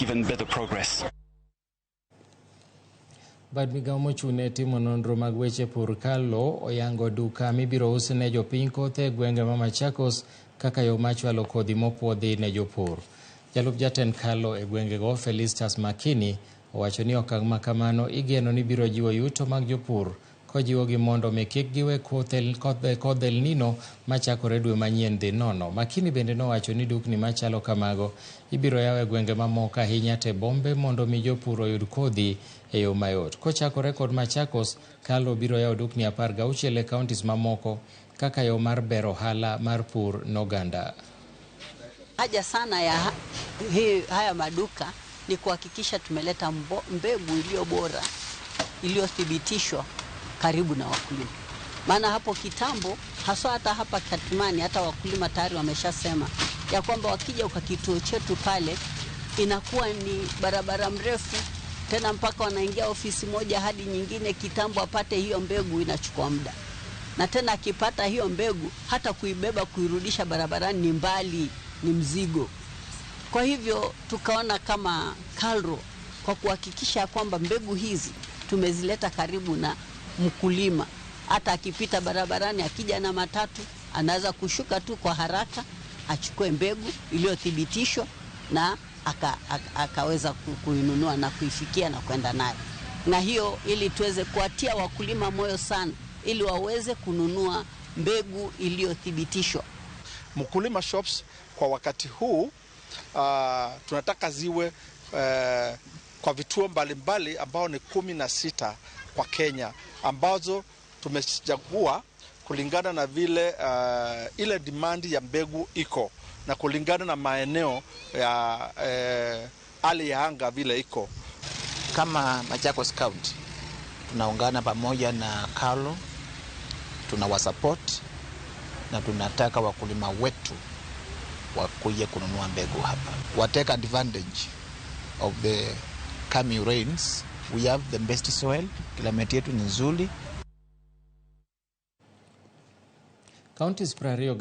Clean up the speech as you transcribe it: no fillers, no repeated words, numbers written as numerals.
make even better progress. Bad Migago mochune timo nonro mag weche pur KALRO oyango duka mibiro usne jopiny kothe gwenge ma Machakos kaka yo machwalo kodhi mopuodhi ne jopur. Jalup jatend KALRO e gwengego Felicitas Makini owacho ni okang' ma kamano igeno ni biro jiwo yuto mag jopur kojiwogi mondo mi kik giwe kothe nino machakore dwe manyien dhi nono. Makini bende nowacho ni dukni machalo kamago ibiro yawe gwenge mamoko ahinya te bombe mondo mi jopur oyud kodhi e yo mayot. Kochakore kod Machakos, KALRO biro yawo dukni 16 e kauntis mamoko kaka yo mar bero ohala mar pur n'oganda. Haja sana ya haya maduka ni kuhakikisha tumeleta mbegu iliyo bora, iliyothibitishwa karibu na wakulima. Maana hapo kitambo, haswa hata hapa Katimani, hata wakulima tayari wameshasema ya kwamba wakija kwa kituo chetu pale inakuwa ni barabara mrefu, tena mpaka wanaingia ofisi moja hadi nyingine. Kitambo apate hiyo mbegu inachukua muda, na tena akipata hiyo mbegu hata kuibeba kuirudisha barabarani ni mbali, ni mzigo. Kwa hivyo tukaona kama KALRO, kwa kuhakikisha kwamba mbegu hizi tumezileta karibu na mkulima, hata akipita barabarani akija na matatu anaweza kushuka tu kwa haraka achukue mbegu iliyothibitishwa na akaweza kuinunua na kuifikia na kwenda nayo. Na hiyo ili tuweze kuatia wakulima moyo sana ili waweze kununua mbegu iliyothibitishwa. Mkulima shops kwa wakati huu tunataka ziwe kwa vituo mbalimbali ambao ni 16 kwa Kenya, ambazo tumechagua kulingana na vile ile demand ya mbegu iko na kulingana na maeneo ya hali ya anga vile iko. Kama Machakos County tunaungana pamoja na KALRO, tunawasupport na tunataka wakulima wetu wakuje kununua mbegu hapa. Take advantage of the coming rains. We have the best soil, climate yetu ni nzuri. Counties 24